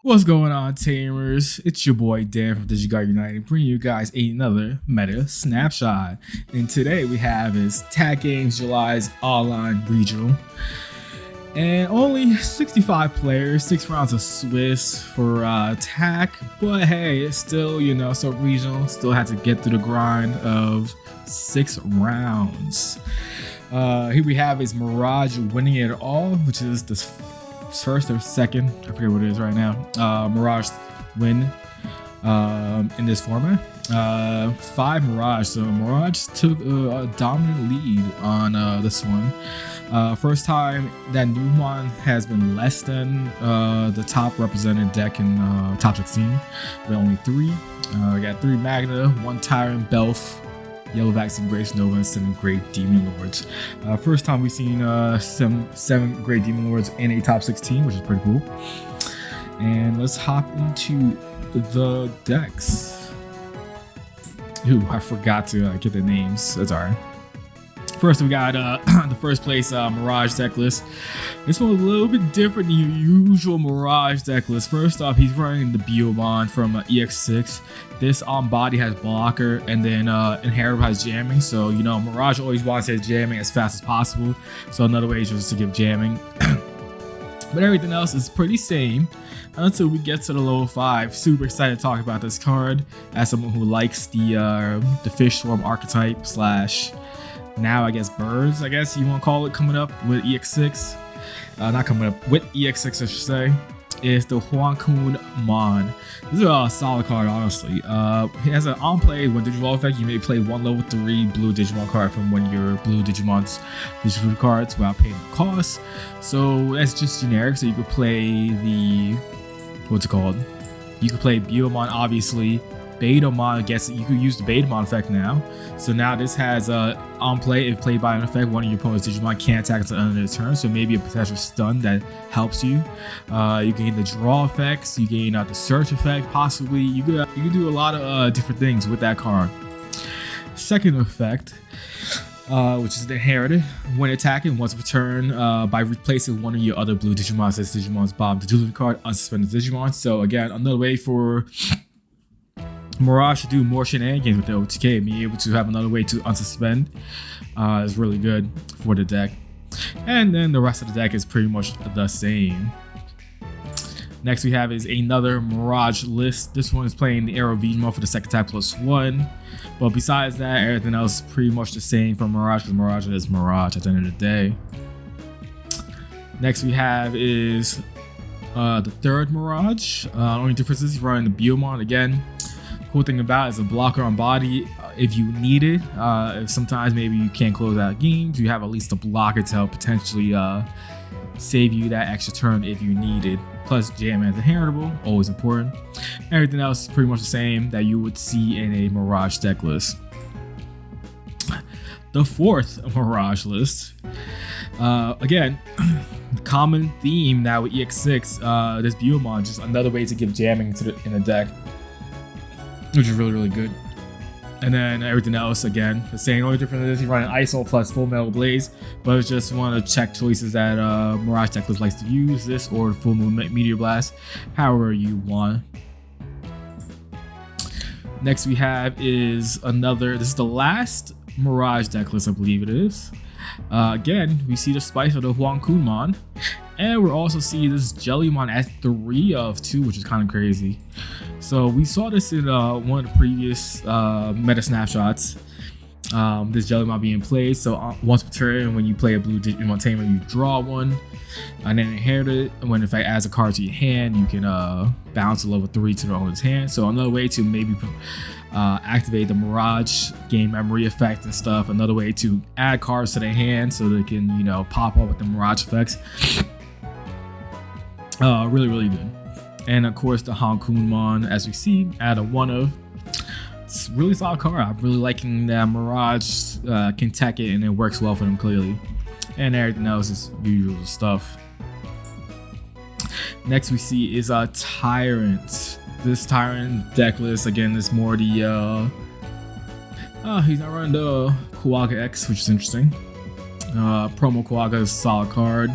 What's going on, Tamers? It's your boy Dan from DigiGuard United, bringing you guys another meta snapshot. And today we have is Tag Games July's online regional, and only 65 players, 6 rounds of Swiss for Tag. But hey, it's still so regional. Still had to get through the grind of 6 rounds. Here we have is Mirage winning it all, which is this first or second, I forget what it is right now, Mirage win in this format. 5 Mirage, so Mirage took a dominant lead on this one. First time that Numan has been less than the top represented deck in top 16, with only 3. We got 3 Magna, 1 Tyrant, Belf, Yellow Vaccine, Grace Nova, and 7 Great Demon Lords. First time we've seen 7 Great Demon Lords in a top 16, which is pretty cool. And let's hop into the decks. Ooh, I forgot to get the names. That's alright. First, we got the first place Mirage deck list. This one's a little bit different than your usual Mirage deck list. First off, he's running the Belfamon from EX6. This on body has blocker, and then Inheritable has jamming. So Mirage always wants his jamming as fast as possible. So another way is just to give jamming. But everything else is pretty same until we get to the level 5. Super excited to talk about this card as someone who likes the fish swarm archetype slash. Now I guess birds, I guess you want to call it, coming up with EX6. Not coming up with EX6, I should say. Is the Huankun Mon. This is a solid card, honestly. He has an on play when Digivolve effect. You may play 1 level 3 blue Digimon card from one of your blue Digimon's digital cards without paying the cost. So that's just generic. So you could play the what's it called? You could play Belfamon, obviously. Betamon, I guess you could use the Betamon effect now. So now this has on play, if played by an effect, one of your opponent's Digimon can't attack until the end of the turn. So maybe a potential stun that helps you. You gain the draw effects, you gain the search effect, possibly. You could do a lot of different things with that card. Second effect, which is the inherited. When attacking, once per turn, by replacing one of your other blue Digimon, says Digimon's bottom Digimon card, unsuspended Digimon. So again, another way for Mirage to do more shenanigans with the OTK, being able to have another way to unsuspend is really good for the deck. And then the rest of the deck is pretty much the same. Next we have is another Mirage list. This one is playing the Arrow Digimon for the second attack +1. But besides that, everything else is pretty much the same from Mirage, because Mirage is Mirage at the end of the day. Next we have is the third Mirage. Only difference is he's running the Belfamon again. Cool thing about it is a blocker on body if you need it. If sometimes maybe you can't close out games, you have at least a blocker to help potentially save you that extra turn if you need it. Plus jam as inheritable, always important. Everything else is pretty much the same that you would see in a Mirage deck list. The fourth Mirage list, again, common theme now with EX6. This Belfamon, just another way to give jamming in the deck, which is really good. And then everything else, again, the same. Only difference is he's running ISO plus Full Metal Blaze, but it's just one of the check choices that Mirage decklist likes to use, this or Full Moon Meteor Blast, however you want. Next we have is another, this is the last Mirage decklist, I believe it is. Again, we see the spice of the Huankunmon, and we're also seeing this Jellymon at 3 of 2, which is kind of crazy. So we saw this in one of the previous meta snapshots. This Jellymon being played. So once per turn, when you play a blue Digimon Tamer, you draw one, and then inherit it. And when if it adds a card to your hand, you can bounce a level 3 to the owner's hand. So another way to maybe activate the Mirage game memory effect and stuff. Another way to add cards to their hand so they can pop up with the Mirage effects. Really good. And of course the Huankunmon, as we see, add a 1 of. It's a really solid card. I'm really liking that Mirage can tech it and it works well for them clearly. And everything else is usual stuff. Next we see is a Tyrant. This Tyrant deck list, again, is more the he's not running the Kuwaga X, which is interesting. Promo Kuwaga is a solid card.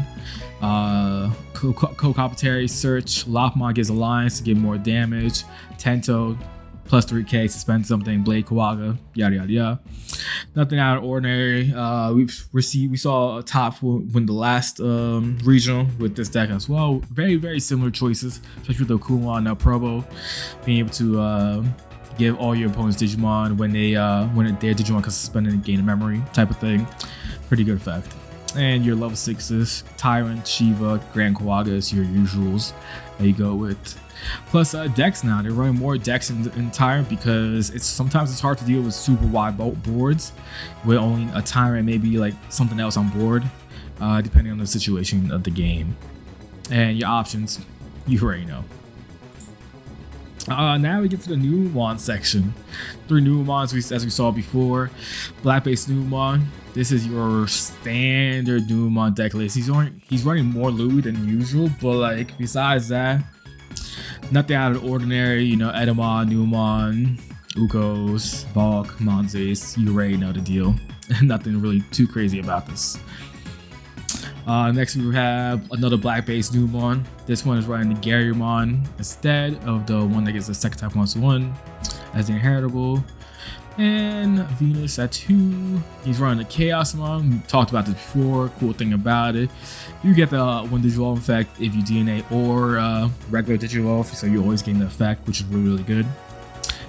Co-commentary search. Lockmon gives Alliance to give more damage. Tento plus 3k, suspend something. Blade Kawaga, yada yada yada. Nothing out of ordinary. We saw a top win the last regional with this deck as well. Very, very similar choices, especially with the Kumon Probo being able to give all your opponents Digimon when their Digimon can suspend and gain a memory type of thing. Pretty good effect. And your level 6s, Tyrant, Shiva, Grand Kawaga is your usuals that you go with. Plus decks now, they're running more decks in Tyrant because sometimes it's hard to deal with super wide boards with only a Tyrant, maybe like something else on board, depending on the situation of the game. And your options, you already know. Now we get to the Numan section. 3 Numans as we saw before. Black base Numan. This is your standard Numan deck list. He's running more Louis than usual, but like besides that, nothing out of the ordinary. You know, Edamon, Numan, Ukos, Valk, Monzes. You already know the deal. Nothing really too crazy about this. Next we have another black base Numan. This one is running the Garurumon instead of the one that gets a second type 1/1 as the inheritable. And Venus at 2. He's running the Chaosmon. We talked about this before. Cool thing about it, you get the one Digivolve effect if you DNA or regular Digivolve, so you always gain the effect, which is really, really good.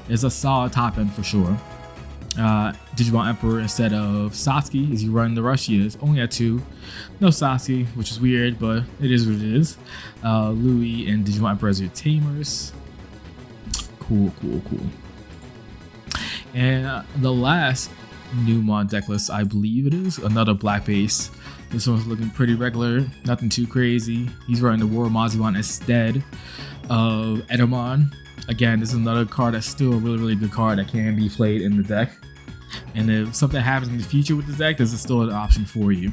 It's a solid top end for sure. Digimon Emperor instead of Satsuki is you running the Rushias, only at 2. No Satsuki, which is weird, but it is what it is. Louis and Digimon Emperor as your tamers. Cool. And the last Numan deck list, I believe it is, another black base. This one's looking pretty regular, nothing too crazy. He's running the War Mazimon instead of Edamon. Again, this is another card that's still a really, really good card that can be played in the deck. And if something happens in the future with this deck, this is still an option for you.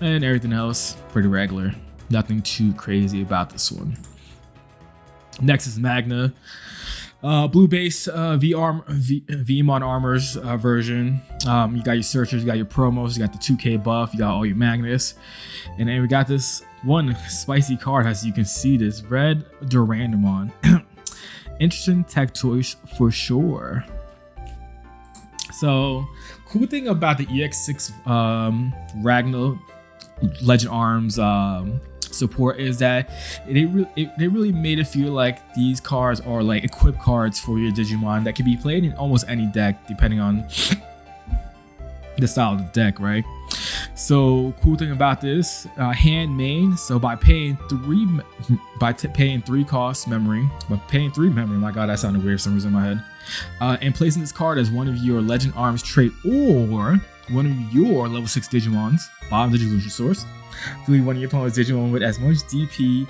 And everything else, pretty regular. Nothing too crazy about this one. Next is Magna. Blue base Vmon Armors version. You got your searchers, you got your promos, you got the 2k buff, you got all your Magnus. And then we got this one spicy card, as you can see, this red Durandamon. Interesting tech choice for sure. So, cool thing about the EX6 Ragnar Legend Arms support is that they really made it feel like these cards are like equipped cards for your Digimon that can be played in almost any deck depending on the style of the deck, right? So cool thing about this, hand main. So by paying 3 cost memory, my god, that sounded weird for some reason in my head. And placing this card as one of your Legend Arms trait or one of your level 6 Digimons, bottom Digivolution source. Delete one of your opponent's Digimon with as much DP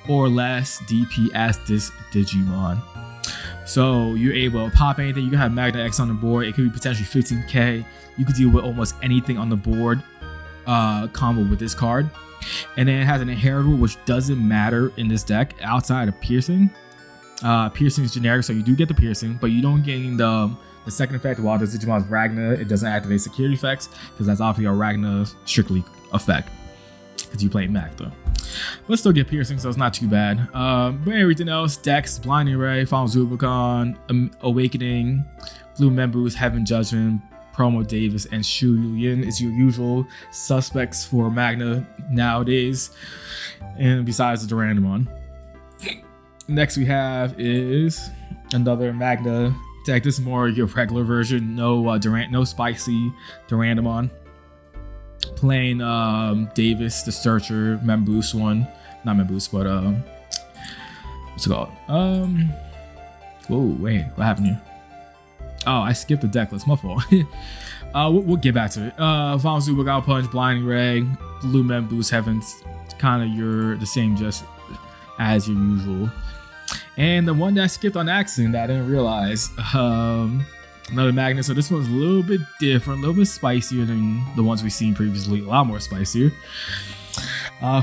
or less DP as this Digimon. So you're able to pop anything. You can have Magna X on the board. It could be potentially 15k. You could deal with almost anything on the board combo with this card. And then it has an inheritable, which doesn't matter in this deck outside of piercing. Piercing is generic, so you do get the piercing, but you don't gain the second effect while the Digimon's Ragna. It doesn't activate security effects because that's obviously a Ragna strictly effect because you play Magna. But still get piercing, so it's not too bad. But everything else, Dex, Blinding Ray, Final Zubicon, Awakening, Blue Members, Heaven Judgment, Promo Davis, and Shu Yulian is your usual suspects for Magna nowadays. And besides the Durandamon. Next we have is another Magna deck. This is more your regular version. No spicy Durandamon. Playing Davis, the Searcher, Memboose one. Not Memboose, but what's it called? Whoa, wait, what happened here? Oh, I skipped the deck list, my fault. We'll get back to it. Final Super Got Punch, Blinding Ray, Blue Memboose, Heavens, kind of the same just as your usual. And the one that I skipped on accident that I didn't realize, another Magna. So this one's a little bit different, a little bit spicier than the ones we've seen previously, a lot more spicier.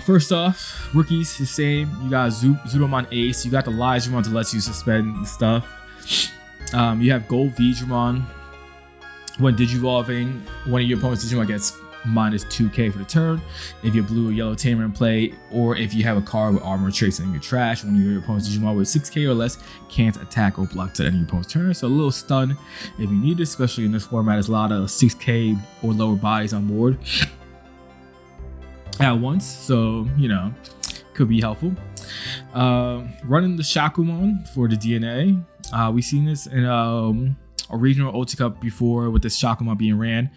First off, rookies, the same. You got Zudomon Ace, you got the Ligimon to let you suspend stuff. You have Gold Vidramon. When Digivolving, one of your opponent's Digimon gets minus 2k for the turn. If you're blue or yellow tamer in play, or if you have a card with armor traits in your trash, one of your opponent's Digimon with 6k or less can't attack or block to any opponent's turn. So a little stun if you need it, especially in this format. There's a lot of 6k or lower bodies on board at once, so you know, could be helpful. Running the Shakumon for the DNA. We've seen this in a regional Ultra Cup before with this Shakumon being ran.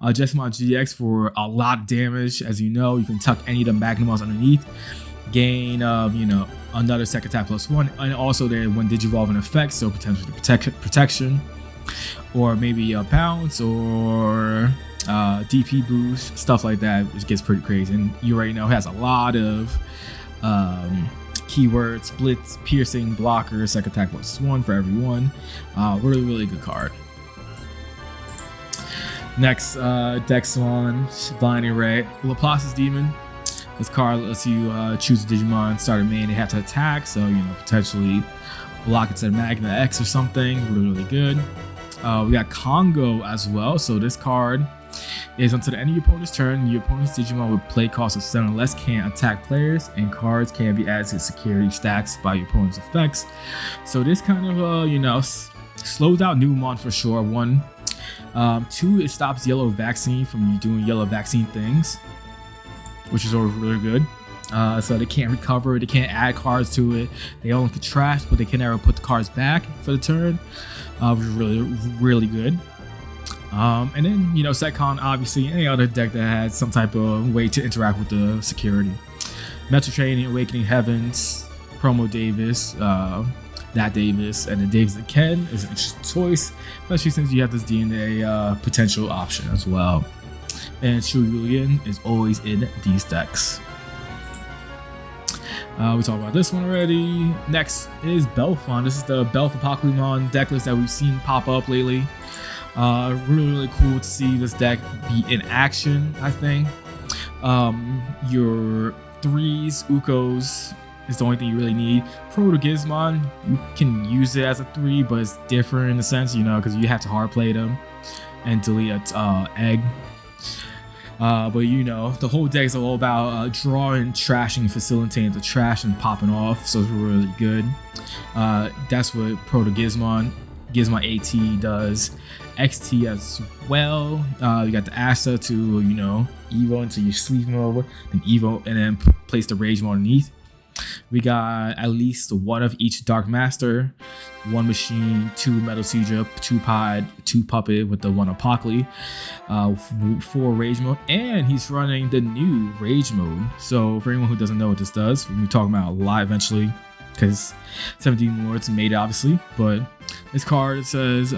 Jessamon GX for a lot of damage. As you know, you can tuck any of the Magnamons underneath, gain you know, another second attack +1, and also they when Digivolve in effect, so potentially protection, or maybe a bounce or DP boost, stuff like that, which gets pretty crazy. And you already know it has a lot of keywords: blitz, piercing, blocker, second attack +1 for everyone. Really good card. Next, Dexon, Blinding Ray, Laplace's Demon. This card lets you choose a Digimon, start a main, they have to attack, so you know, potentially block instead of Magna X or something. Really good. We got Congo as well. So this card is until the end of your opponent's turn, your opponent's Digimon with play cost of 7 or less can't attack players, and cards can be added to security stacks by your opponent's effects. So this kind of you know, slows out Numan for sure. 1, 2, it stops yellow vaccine from you doing yellow vaccine things, which is always really good. So they can't recover, they can't add cards to it. They only can trash, but they can never put the cards back for the turn, which is really good. And then, you know, Setcon, obviously any other deck that has some type of way to interact with the security. Metro Training, Awakening Heavens, Promo Davis, that Davis, and then Davis and Ken is an interesting choice, especially since you have this DNA potential option as well. And Shu Yulian is always in these decks. We talked about this one already. Next is Belfamon. This is the Belfamon deck list that we've seen pop up lately. Really cool to see this deck be in action, I think. Your 3s, Ukos is the only thing you really need. Proto-Gizmon, you can use it as a 3, but it's different in a sense, you know, because you have to hard play them and delete a egg. But you know, the whole deck is all about drawing, trashing, facilitating the trash and popping off, so it's really good. That's what Proto-Gizmon, Gizmon AT does. XT as well. You got the Asta to, you know, Evo into your sleep mode, and Evo, and then place the Rage mode underneath. We got at least 1 of each Dark Master, 1 Machine, 2 Metal Siege, 2 Pod, 2 Puppet with the 1 Apocalypse, 4 Rage mode, and he's running the new Rage mode. So for anyone who doesn't know what this does, we'll be talking about a lot eventually, because 17 Lords made it obviously, but this card says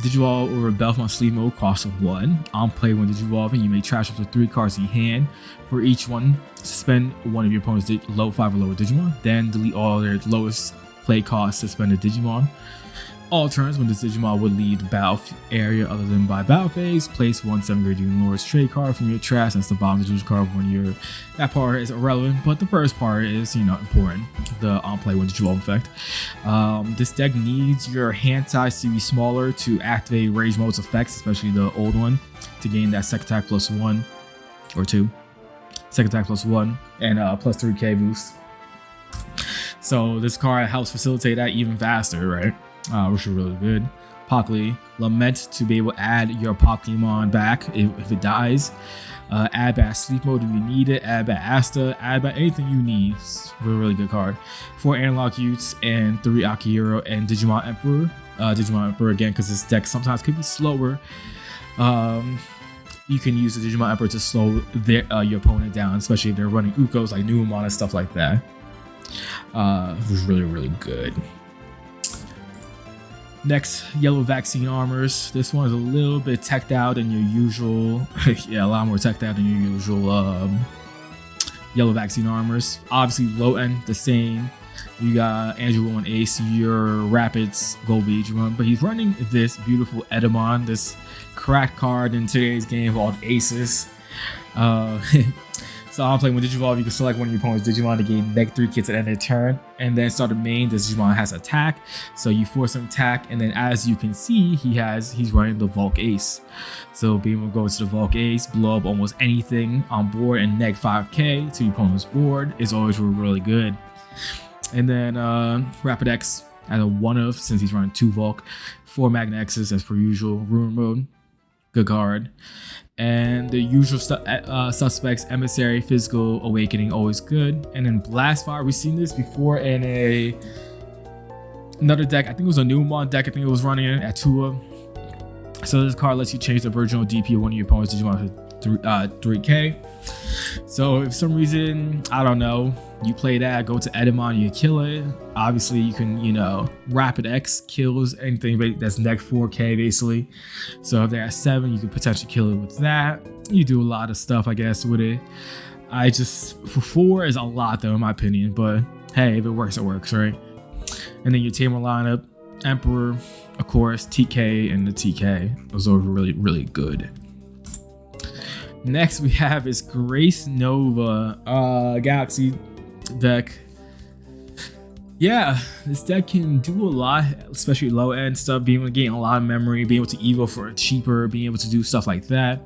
Digivolve over Belfamon Sleep Mode, cost of 1. On play when Digivolving, you may trash up to 3 cards in your hand. For each one, suspend one of your opponent's low 5 or lower Digimon, then delete all their lowest play cost suspended Digimon. All turns when this Digimon would leave the battle area other than by battle phase, place 1 7-grade Demon Lord's trade card from your trash. That's the bottom of the card when you're. That part is irrelevant, but the first part is, you know, important. The on play when Digivolve effect. This deck needs your hand size to be smaller to activate Rage Mode's effects, especially the old one, to gain that second attack +1 or 2. Second attack +1 and +3k boost. So this card helps facilitate that even faster, right? Which is really good. Apocalypse, Lament to be able to add your Pokemon back if it dies. Add back Sleep Mode if you need it. Add back Asta. Add back anything you need. It's a really good card. 4 Analog Utes and 3 Akihiro and Digimon Emperor. Digimon Emperor again, because this deck sometimes could be slower. You can use the Digimon Emperor to slow your opponent down, especially if they're running Ukos like Numan and stuff like that. It was really good. Next, Yellow Vaccine Armors. This one is a little bit teched out than your usual. Yeah, a lot more teched out than your usual Yellow Vaccine Armors. Obviously, low end, the same. You got Andrew Will and Ace, your Rapids Gold Digimon, but he's running this beautiful Edamon, this crack card in today's game called Aces. So I'm playing with Digivolve. You can select one of your opponent's Digimon to gain -3 kits at the end of the turn, and then start a main. This Digimon has attack, so you force him attack, and then as you can see, he's running the Volk Ace. So being able to go to the Volk Ace, blow up almost anything on board, and -5k to your opponent's board is always really good. And then Rapid X as a one-of, since he's running 2 Volk, 4 Magna X's as per usual. Ruin Mode, good card. And the usual suspects, Emissary, Physical, Awakening, always good. And then Blast Fire, we've seen this before in another deck. I think it was a Numan deck. I think it was running at Tua. So this card lets you change the original DP of one of your opponent's Digimon to 3k. So if for some reason, I don't know, you play that, go to Edamon, you kill it. Obviously you can, Rapid X kills anything that's -4k basically. So if they're at 7, you could potentially kill it with that. You do a lot of stuff, I guess, with it. For 4 is a lot though, in my opinion, but hey, if it works, it works, right? And then your tamer lineup, Emperor, of course, TK, and the TK. Those are really, really good. Next we have is Grace Nova Galaxy deck. Yeah, this deck can do a lot, especially low end stuff, being able to gain a lot of memory, being able to evo for cheaper, being able to do stuff like that.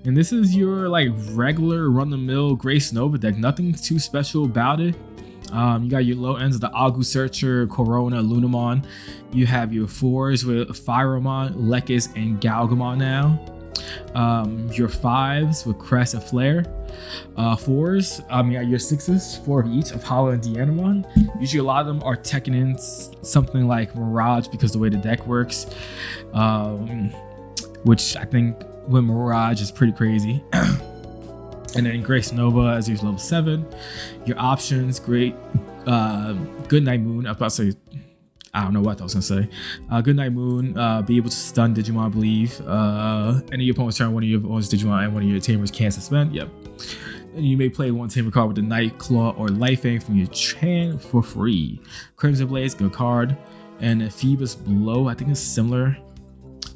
And this is your like regular run-the-mill Grace Nova deck, nothing too special about it. You got your low ends of the Agu Searcher, Corona, Lunamon. You have your 4s with Firemon, Lekis, and Galgamon now. Your 5s with Crest and Flare. 4s, you got your 6s, 4 of each of Hollow and Dianamon. Usually a lot of them are teching in something like Mirage because the way the deck works, which I think with Mirage is pretty crazy. And then Grace Nova as usual, level 7. Your options, great, Good Night Moon. I was about to say, I don't know what I was gonna say. Good Night Moon, be able to stun Digimon, I believe. Any of your opponent's turn, one of your opponent's Digimon and one of your tamers can't suspend. Yep. And you may play one tamer card with the Night Claw or Life Fang from your hand for free. Crimson Blaze, good card. And Phoebus Blow, I think it's similar.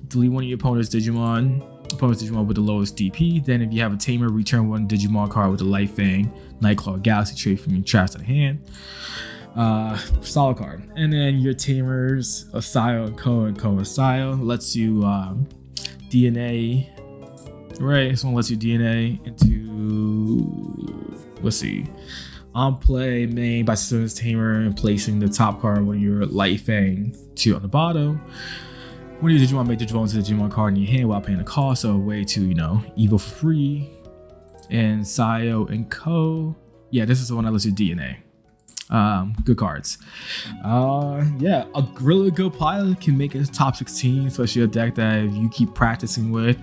Delete one of your opponent's Digimon with the lowest DP. Then if you have a tamer, return one Digimon card with the Life Fang, Nightclaw, Galaxy Trade from your trash to the hand. Solid card. And then your tamers, Asio and Ko Asio, lets you DNA. Right, this one lets you DNA into, let's see, on play main by Student's Tamer and placing the top card with your Light Fang 2 on the bottom. When your Digimon may Digimon into the Digimon card in your hand without paying a cost, so a way to, evo for free. And Sayo and Ko, yeah, this is the one that lets you DNA. Good cards. Yeah, a really good pilot can make it top 16, especially a deck that if you keep practicing with,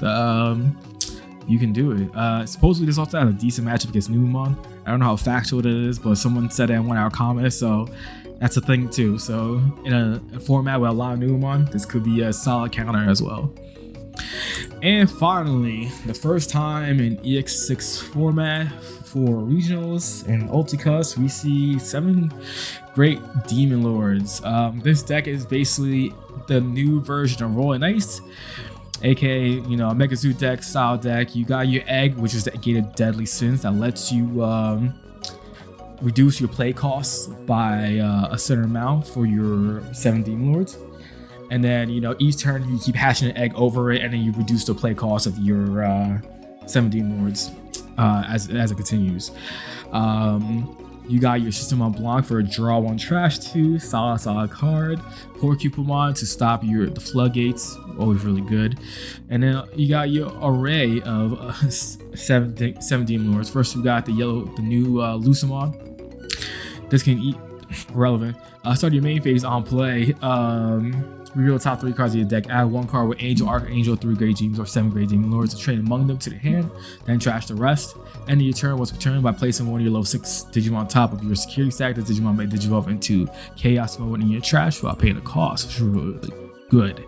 you can do it. Supposedly this also has a decent matchup against Numan. I don't know how factual it is, but someone said that in one of our comments, so that's a thing too. So in a format with a lot of Numan, this could be a solid counter as well. And finally, the first time in EX6 format for regionals and Ulticus, we see 7 great Demon Lords. This deck is basically the new version of Rolling Ice, aka a Megazoo deck style deck. You got your Egg, which is the Gated Deadly Sins that lets you reduce your play costs by a certain amount for your 7 Demon Lords. And then, each turn you keep hashing an egg over it, and then you reduce the play cost of your 7 Demon Lords as it continues. You got your System on Blanc for a draw 1 trash 2, solid card. Porcupamon to stop the floodgates, always really good. And then you got your array of 7 Demon Lords. First we got the new Lucamon. This can eat relevant. Start your main phase on play. Reveal the top 3 cards of your deck. Add 1 card with Angel, Archangel, 3 Great Demons, or 7 Great Demon Lords to trade among them to the hand. Then trash the rest. End of your turn was returned by placing one of your level 6 Digimon on top of your security stack. The Digimon may Digivolve into Chaos Mode in your trash without paying a cost, which is really good.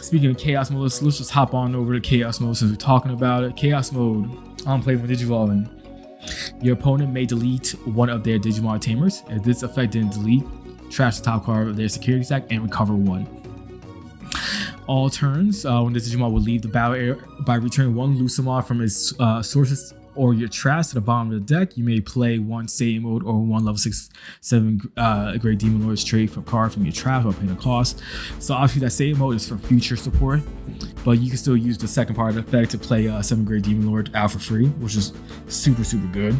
Speaking of Chaos Mode, let's just hop on over to Chaos Mode since we're talking about it. Chaos Mode, on play when Digivolving. Your opponent may delete one of their Digimon tamers. If this effect didn't delete, trash the top card of their security stack and recover 1. All turns, when the Digimon will leave the battle area by returning 1 Lucamon from its or your trash to the bottom of the deck, you may play one Saiyan mode or one level 6-7 Great Demon Lord's trade for card from your trash while paying a cost. So obviously that Saiyan mode is for future support, but you can still use the second part of the effect to play 7 Great Demon Lord out for free, which is super good.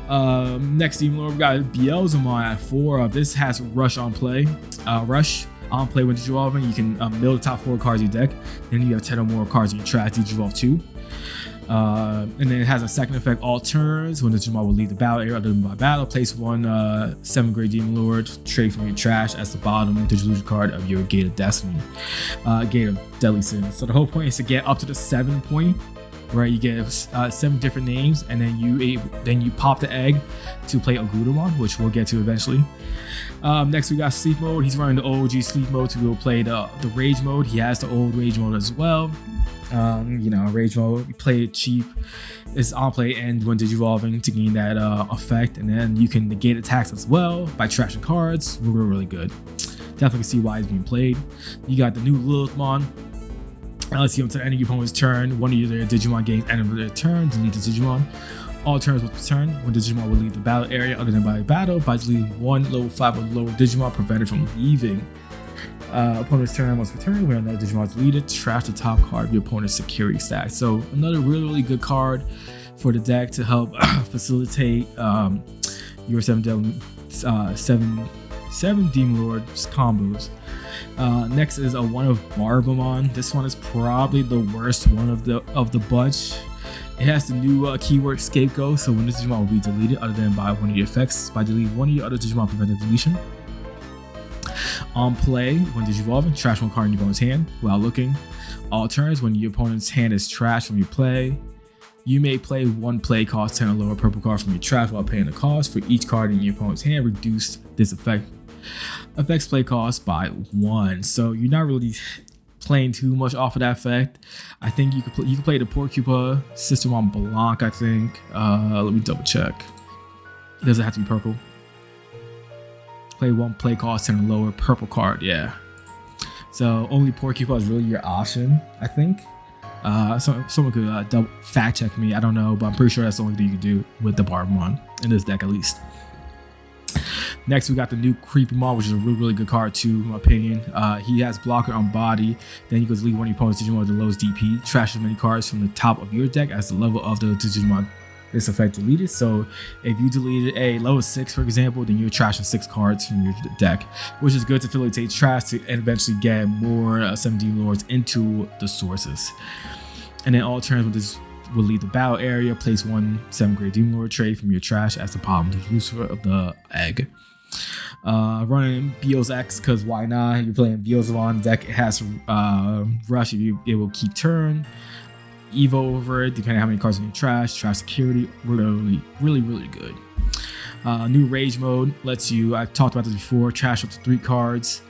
Next Demon Lord, we got Belfamon at 4. This has Rush on play. Rush on play when Digivolving, you can mill the top 4 cards in your deck. Then you have 10 or more cards in your trash to Digivolve 2. And then it has a second effect, all turns. When the Digimon will leave the battle area other than by battle, place one 7 Great Demon Lord trade from your trash as the bottom Digivolution card of your Gate of Destiny, Gate of Deadly Sin. So the whole point is to get up to the 7 point. Right, you get 7 different names, and then you pop the egg to play Agudamon, which we'll get to eventually. Next we got Sleep Mode. He's running the OG Sleep Mode to go play the Rage Mode. He has the old Rage Mode as well. Rage Mode, you play it cheap. It's on play and when Digivolving to gain that effect, and then you can negate attacks as well by trashing cards. Really good. Definitely can see why it's being played. You got the new Lilithmon. Let's see, until the end of your opponent's turn, one of your Digimon gains end of their turn, delete the Digimon. All turns will return when the Digimon will leave the battle area other than by battle by deleting one level 5 or lower Digimon prevented from leaving. Opponent's turn once returned, when another Digimon is deleted, trash the top card of your opponent's security stack. So another really good card for the deck to help facilitate your 7 Demon Lords combos. Next is a one of Belfamon. This one is probably the worst one of the bunch. It has the new keyword Scapegoat, so when this Digimon will be deleted other than by one of your effects, by deleting one of your other Digimon prevented deletion. On play, when Digivolving, trash one card in your opponent's hand while looking. All turns, when your opponent's hand is trashed from your play, you may play one play cost 10 or lower purple card from your trash while paying the cost. For each card in your opponent's hand, reduce this affects play cost by 1. So you're not really playing too much off of that effect. I think you can play the Porcupa system on Blanc, I think. Let me double check. It doesn't have to be purple. Play one play cost and a lower purple card, yeah. So only Porcupa is really your option, I think. Someone could double fact check me, I don't know, but I'm pretty sure that's the only thing you can do with the Belfamon in this deck at least. Next, we got the new Creepymon, which is a really good card too, in my opinion. He has blocker on body. Then you can delete one of your opponent's Digimon with the lowest DP. Trash as many cards from the top of your deck as the level of the Digimon this effect deleted. So if you deleted a level 6, for example, then you're trashing 6 cards from your deck, which is good to facilitate trash to eventually get more 7 Demon Lords into the sources. And then all turns with this will leave the battle area, place one 7 Great Demon Lord trade from your trash as the bottom Lucifer of the egg. Running Beos X, because why not? You're playing Belfamon deck. It has rush, it will keep turn. Evo over it, depending on how many cards in your trash security, really good. New Rage Mode lets you, I talked about this before, trash up to 3 cards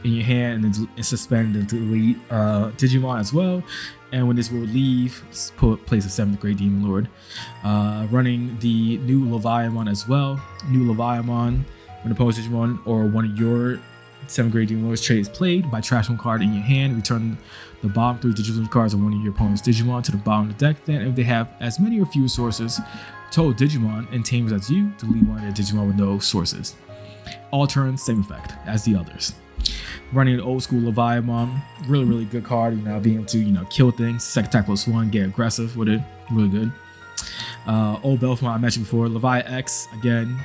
in your hand and then suspend and delete Digimon as well. And when this will leave, place a 7th Great Demon Lord. Running the new Leviathan as well. New Leviathan, when opposed Digimon or one of your 7 Great Demon Lords trade is played, by trash one card in your hand, return the bottom 3 Digimon cards of one of your opponent's Digimon to the bottom of the deck. Then if they have as many or fewer sources, total Digimon and tamers as you, delete one of their Digimon with no sources. All turns, same effect as the others. Running an old school Leviathan, really good card, being able to, kill things, second attack +1, get aggressive with it, really good. Old Belfamon I mentioned before, Levi X, again,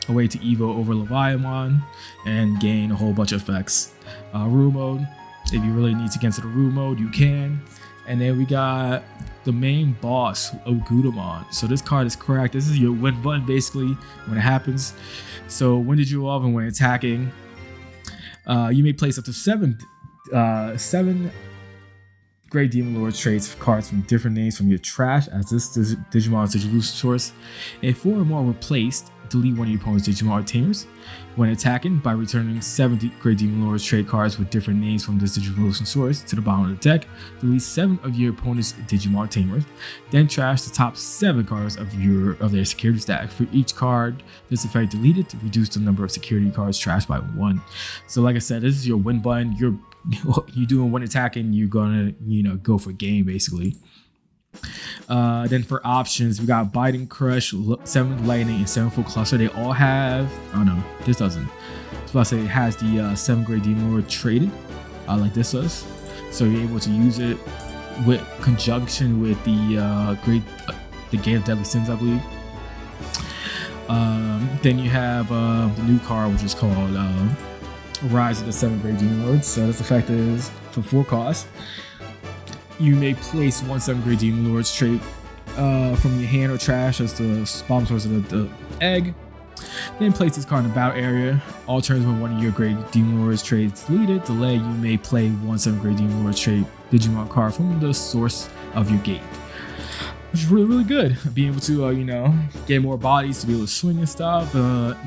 a way to Evo over Leviathan and gain a whole bunch of effects. Rule mode, if you really need to get into the rule mode, you can. And then we got the main boss, Agudamon. So this card is correct. This is your win button basically when it happens. So when did you evolve and when attacking? You may place up to 7 Great Demon Lord traits cards from different names from your trash as this Digimon's Digivolution source. If 4 or more were placed, delete one of your opponent's Digimon or Tamers. When attacking, by returning 7 Great Demon Lords trade cards with different names from this Digivolution source to the bottom of the deck, delete 7 of your opponent's Digimon or Tamers. Then trash the top 7 cards of their security stack. For each card this effect deleted, to reduce the number of security cards trashed by 1. So like I said, this is your win button. You're doing when attacking, you're gonna go for game basically. Then for options, we got Bite and Crush, 7th Lightning, and 7th Cluster. They all have, oh no, this doesn't. It's about to say it has the 7th grade Demon Lord traded, like this does. So you're able to use it with conjunction with the the Gate of Deadly Sins, I believe. Then you have the new card, which is called Rise of the 7th grade Demon Lord. So this effect is for 4 costs. You may place 1 7th grade Demon Lord's trait from your hand or trash as the bottom source of the egg. Then place this card in the battle area. All turns when one of your grade Demon Lord's traits deleted, delay, you may play 1 7th grade Demon Lord's trait Digimon card from the source of your gate. Which is really, really good. Being able to, you know, get more bodies to be able to swing and stuff,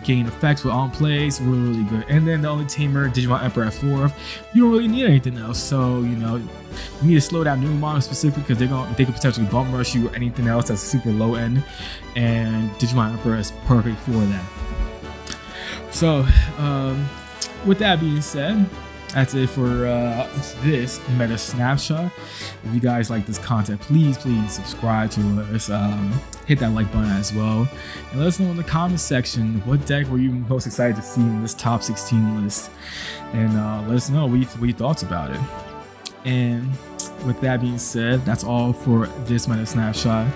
gain effects with on plays, really, really good. And then the only tamer, Digimon Emperor at 4th, you don't really need anything else. So, you know, you need to slow down Numan specifically because they could potentially bum rush you or anything else that's super low end. And Digimon Emperor is perfect for that. So, with that being said, that's it for this meta snapshot. If you guys like this content, please subscribe to us. Hit that like button as well, and let us know in the comment section what deck were you most excited to see in this top 16 list, and let us know what your thoughts about it. And with that being said, that's all for this meta snapshot,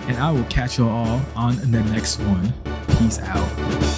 and I will catch you all on the next one. Peace out.